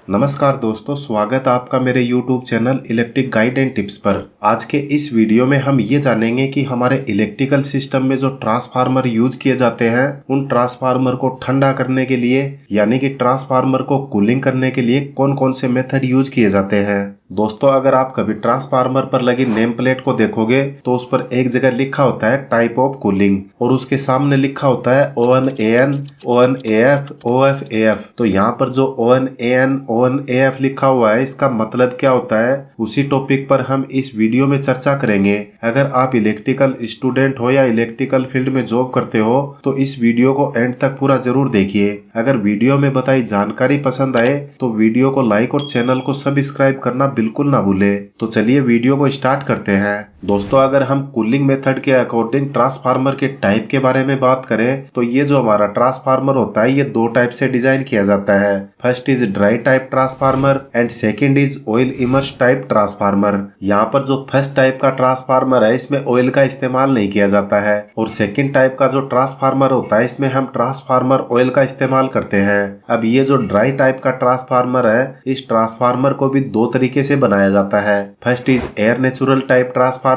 नमस्कार दोस्तों, स्वागत है आपका मेरे YouTube channel electric guide and tips पर। आज के इस वीडियो में हम ये जानेंगे कि हमारे इलेक्ट्रिकल सिस्टम में जो ट्रांसफार्मर यूज किए जाते हैं उन ट्रांसफार्मर को ठंडा करने के लिए यानी कि ट्रांसफार्मर को कूलिंग करने के लिए कौन कौन से मेथड यूज किए जाते हैं। दोस्तों, अगर आप कभी ट्रांसफार्मर पर लगी नेम प्लेट को देखोगे तो उस पर एक जगह लिखा होता है टाइप ऑफ कूलिंग और उसके सामने लिखा होता है ON-AN, ON-AF, OF-AF। तो यहाँ पर जो ON-AN, ON-AF लिखा हुआ है इसका मतलब क्या होता है, उसी टॉपिक पर हम इस वीडियो में चर्चा करेंगे। अगर आप इलेक्ट्रिकल स्टूडेंट हो या इलेक्ट्रिकल फील्ड में जॉब करते हो तो इस वीडियो को एंड तक पूरा जरूर देखिए। अगर वीडियो में बताई जानकारी पसंद आए तो वीडियो को लाइक और चैनल को सब्सक्राइब करना बिल्कुल ना भूले। तो चलिए वीडियो को स्टार्ट करते हैं। दोस्तों, अगर हम कूलिंग मेथड के अकॉर्डिंग ट्रांसफार्मर के टाइप के बारे में बात करें तो ये जो हमारा ट्रांसफार्मर होता है ये दो टाइप से डिजाइन किया जाता है। First is dry type transformer and second is oil immerse type transformer. यहाँ पर जो फर्स्ट टाइप का ट्रांसफार्मर है इसमें ऑयल का इस्तेमाल नहीं किया जाता है और सेकंड टाइप का जो ट्रांसफार्मर होता है इसमें हम ट्रांसफार्मर ऑयल का इस्तेमाल करते हैं। अब ये जो ड्राई टाइप का ट्रांसफार्मर है इस ट्रांसफार्मर को भी दो तरीके से बनाया जाता है। First is air natural type transformer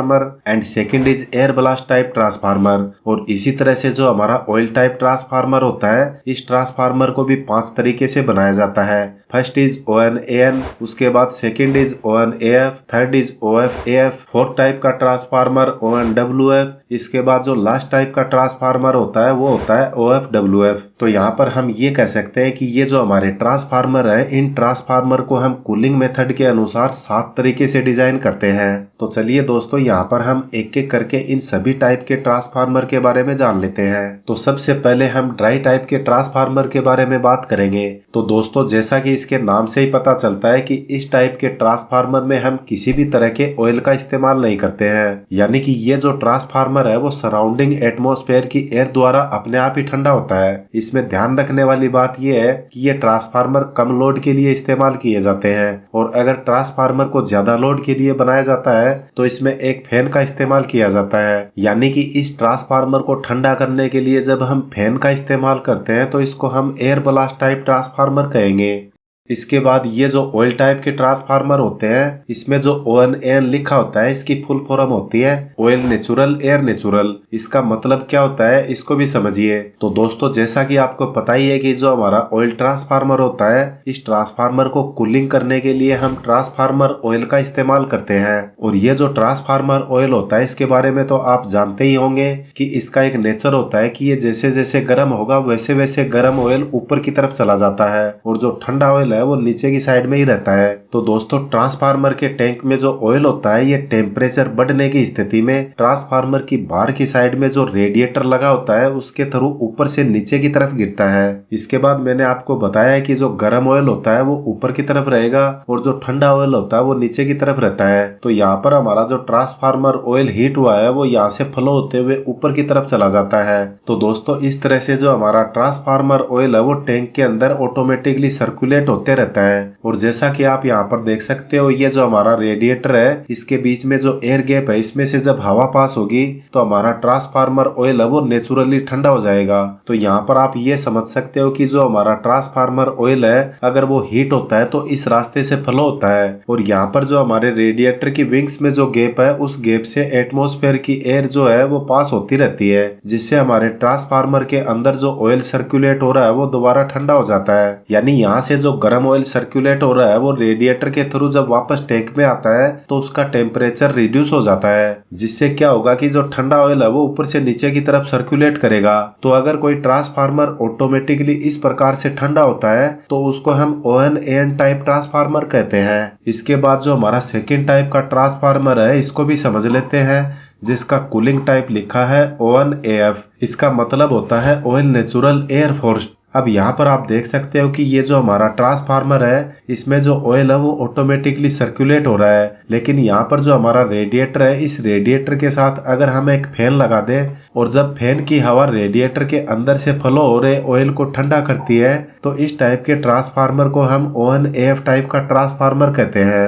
and second is air blast type transformer. और इसी तरह से जो हमारा ऑयल टाइप ट्रांसफार्मर होता है इस ट्रांसफार्मर को भी 5 तरीके से बनाया जाता है। फर्स्ट इज ON-AN, उसके बाद second is ON-AF, third is OF-AF, fourth type का ट्रांसफार्मर ON-WF, इसके बाद जो लास्ट टाइप का ट्रांसफार्मर होता है वो होता है OF-WF। तो यहाँ पर हम ये कह सकते हैं कि ये जो हमारे ट्रांसफार्मर है इन ट्रांसफार्मर को हम कूलिंग मेथड के अनुसार 7 तरीके से डिजाइन करते हैं। तो चलिए दोस्तों, यहाँ पर हम एक एक करके इन सभी टाइप के ट्रांसफार्मर के बारे में जान लेते हैं। तो सबसे पहले हम ड्राई टाइप के ट्रांसफार्मर के बारे में बात करेंगे। तो दोस्तों, जैसा कि इसके नाम से ही पता चलता है कि इस टाइप के ट्रांसफार्मर में हम किसी भी तरह के ऑयल का इस्तेमाल नहीं करते हैं, यानी कि ये जो ट्रांसफार्मर है वो सराउंडिंग एटमॉस्फेयर की एयर द्वारा अपने आप ही ठंडा होता है। इसमें ध्यान रखने वाली बात यह है कि ये ट्रांसफार्मर कम लोड के लिए इस्तेमाल किए जाते हैं और अगर ट्रांसफार्मर को ज्यादा लोड के लिए बनाया जाता है तो इसमें एक फैन का इस्तेमाल किया जाता है। यानी कि इस ट्रांसफार्मर को ठंडा करने के लिए जब हम फैन का इस्तेमाल करते हैं तो इसको हम एयर ब्लास्ट टाइप ट्रांसफार्मर कहेंगे। इसके बाद ये जो ऑयल टाइप के ट्रांसफार्मर होते हैं इसमें जो ON-AN लिखा होता है इसकी फुल फॉर्म होती है ऑयल नेचुरल एयर नेचुरल। इसका मतलब क्या होता है इसको भी समझिए। तो दोस्तों, जैसा कि आपको पता ही है कि जो हमारा ऑयल ट्रांसफार्मर होता है इस ट्रांसफार्मर को कूलिंग करने के लिए हम ट्रांसफार्मर ऑयल का इस्तेमाल करते हैं। और ये जो ट्रांसफार्मर ऑयल होता है इसके बारे में तो आप जानते ही होंगे कि इसका एक नेचर होता है कि ये जैसे जैसे गर्म होगा वैसे वैसे गर्म ऑयल ऊपर की तरफ चला जाता है और जो ठंडा ऑयल वो नीचे की साइड में ही रहता है। तो दोस्तों, ट्रांसफार्मर के टैंक में जो ऑयल होता है ये टेम्परेचर बढ़ने की स्थिति में ट्रांसफार्मर की बाहर की साइड में जो रेडिएटर लगा होता है उसके थ्रू ऊपर से नीचे की तरफ गिरता है। इसके बाद मैंने आपको बताया है कि जो गर्म ऑयल होता है वो ऊपर की तरफ रहेगा और जो ठंडा ऑयल होता है वो नीचे की तरफ रहता है। तो यहाँ पर हमारा जो ट्रांसफार्मर ऑयल हीट हुआ है वो यहाँ से फ्लो होते हुए ऊपर की तरफ चला जाता है। तो दोस्तों, इस तरह से जो हमारा ट्रांसफार्मर ऑयल है वो टैंक के अंदर ऑटोमेटिकली सर्कुलेट होते रहता है। और जैसा कि आप यहाँ पर देख सकते हो ये जो हमारा रेडिएटर है इसके बीच में जो एयर गैप है इसमें से जब हवा पास होगी तो हमारा ट्रांसफार्मर ऑयल है वो नेचुरली ठंडा हो जाएगा। तो यहाँ पर आप ये समझ सकते हो कि जो हमारा ट्रांसफार्मर ऑयल है अगर वो हीट होता है तो इस रास्ते से फ्लो होता है और यहाँ पर जो हमारे रेडिएटर की विंग्स में जो गैप है उस गैप से एटमॉस्फेयर की एयर जो है वो पास होती रहती है जिससे हमारे ट्रांसफार्मर के अंदर जो ऑयल सर्कुलेट हो रहा है वो दोबारा ठंडा हो जाता है। यानी यहाँ से जो गर्म ऑयल सर्कुलेट हो रहा है वो रेडिएटर के थ्रू जब वापस टैंक में आता है तो उसका टेम्परेचर रिड्यूस हो जाता है जिससे क्या होगा कि जो ठंडा ऑयल है वो ऊपर से नीचे की तरफ सर्कुलेट करेगा। तो अगर कोई ट्रांसफार्मर ऑटोमेटिकली इस प्रकार से ठंडा होता है तो उसको हम ON-AN टाइप ट्रांसफार्मर कहते हैं। इसके बाद जो हमारा सेकेंड टाइप का ट्रांसफार्मर है इसको भी समझ लेते हैं जिसका कूलिंग टाइप लिखा है ON-AF। इसका मतलब होता है ऑयल नेचुरल एयर फोर्स्ड। अब यहाँ पर आप देख सकते हो कि ये जो हमारा ट्रांसफार्मर है इसमें जो ऑयल है वो ऑटोमेटिकली सर्कुलेट हो रहा है, लेकिन यहाँ पर जो हमारा रेडिएटर है इस रेडिएटर के साथ अगर हम एक फैन लगा दें और जब फैन की हवा रेडिएटर के अंदर से फ्लो हो रहे ऑयल को ठंडा करती है तो इस टाइप के ट्रांसफार्मर को हम ON-AF टाइप का ट्रांसफार्मर कहते हैं।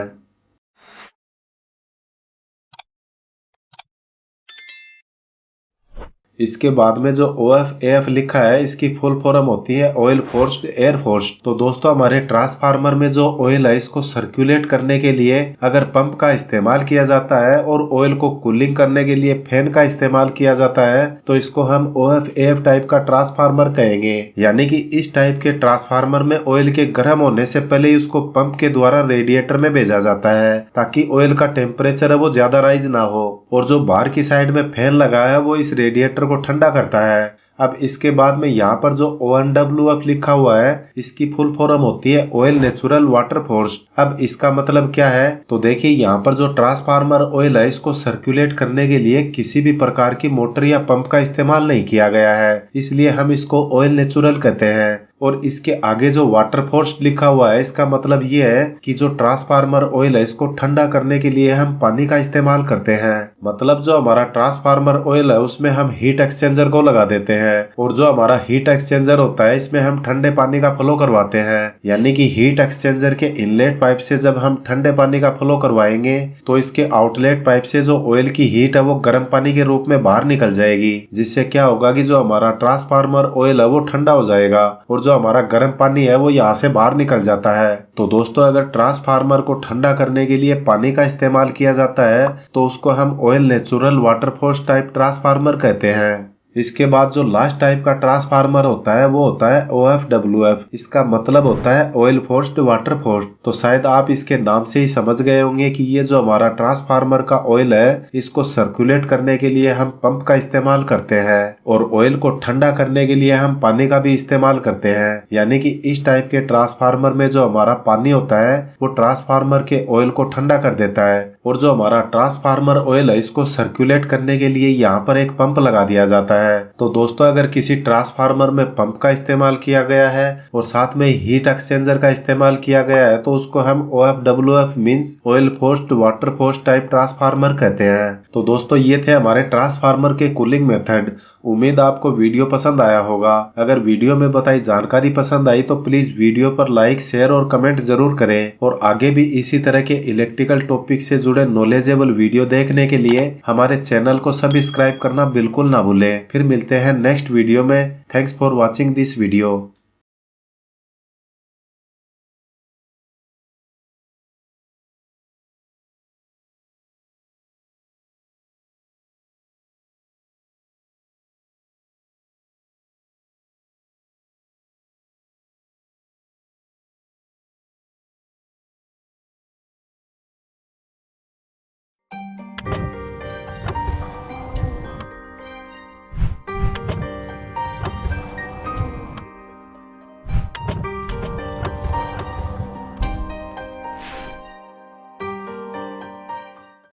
इसके बाद में जो OFAF लिखा है इसकी फुल फॉर्म होती है ऑयल फोर्स्ड एयर फोर्स। तो दोस्तों हमारे ट्रांसफार्मर में जो ऑयल है इसको सर्कुलेट करने के लिए अगर पंप का इस्तेमाल किया जाता है और ऑयल को कूलिंग करने के लिए फैन का इस्तेमाल किया जाता है तो इसको हम OFAF टाइप का ट्रांसफार्मर कहेंगे। यानी कि इस टाइप के ट्रांसफार्मर में ऑयल के गर्म होने से पहले उसको पंप के द्वारा रेडिएटर में भेजा जाता है ताकि ऑयल का टेम्परेचर है वो ज्यादा राइज ना हो, और जो बाहर की साइड में फैन लगा है वो इस रेडिएटर को ठंडा करता है। अब इसके बाद में यहाँ पर जो ONWF लिखा हुआ है इसकी फुल फॉर्म होती है ऑयल नेचुरल वाटर फोर्स। अब इसका मतलब क्या है तो देखिए यहाँ पर जो ट्रांसफार्मर ऑयल है इसको सर्कुलेट करने के लिए किसी भी प्रकार की मोटर या पंप का इस्तेमाल नहीं किया गया है, इसलिए हम इसको ऑयल नेचुरल कहते हैं। और इसके आगे जो वाटर फोर्स लिखा हुआ है इसका मतलब ये है कि जो ट्रांसफार्मर ऑयल है इसको ठंडा करने के लिए हम पानी का इस्तेमाल करते हैं। मतलब जो हमारा ट्रांसफार्मर ऑयल है उसमें हम हीट एक्सचेंजर को लगा देते हैं और जो हमारा हीट एक्सचेंजर होता है इसमें हम ठंडे पानी का फ्लो करवाते हैं। यानी कि हीट एक्सचेंजर के इनलेट पाइप से जब हम ठंडे पानी का फ्लो करवाएंगे तो इसके आउटलेट पाइप से जो ऑयल की हीट है वो गर्म पानी के रूप में बाहर निकल जाएगी, जिससे क्या होगा कि जो हमारा ट्रांसफार्मर ऑयल है वो ठंडा हो जाएगा और जो हमारा गर्म पानी है वो यहाँ से बाहर निकल जाता है। तो दोस्तों अगर ट्रांसफार्मर को ठंडा करने के लिए पानी का इस्तेमाल किया जाता है तो उसको हम oil natural water force type transformer कहते हैं। इसके बाद जो लास्ट टाइप का ट्रांसफार्मर होता है वो होता है OFWF। इसका मतलब होता है ऑयल फोर्स्ड वाटर फोर्स। तो शायद आप इसके नाम से ही समझ गए होंगे कि ये जो हमारा ट्रांसफार्मर का ऑयल है इसको सर्कुलेट करने के लिए हम पंप का इस्तेमाल करते हैं और ऑयल को ठंडा करने के लिए हम पानी का भी इस्तेमाल करते हैं। यानी कि इस टाइप के ट्रांसफार्मर में जो हमारा पानी होता है वो ट्रांसफार्मर के ऑयल को ठंडा कर देता है और जो हमारा ट्रांसफार्मर ऑयल है इसको सर्कुलेट करने के लिए यहाँ पर एक पंप लगा दिया जाता है। तो दोस्तों अगर किसी ट्रांसफार्मर में पंप का इस्तेमाल किया गया है और साथ में हीट एक्सचेंजर का इस्तेमाल किया गया है तो उसको हम OFWF means oil forced water force type transformer कहते हैं। तो दोस्तों ये थे हमारे ट्रांसफार्मर के कूलिंग मेथड। उम्मीद आपको वीडियो पसंद आया होगा। अगर वीडियो में बताई जानकारी पसंद आई तो प्लीज वीडियो पर लाइक शेयर और कमेंट जरूर करें और आगे भी इसी तरह के इलेक्ट्रिकल टॉपिक से जुड़े नॉलेजेबल वीडियो देखने के लिए हमारे चैनल को सब्सक्राइब करना बिल्कुल ना भूलें। फिर मिलते हैं नेक्स्ट वीडियो में। Thanks for watching this video.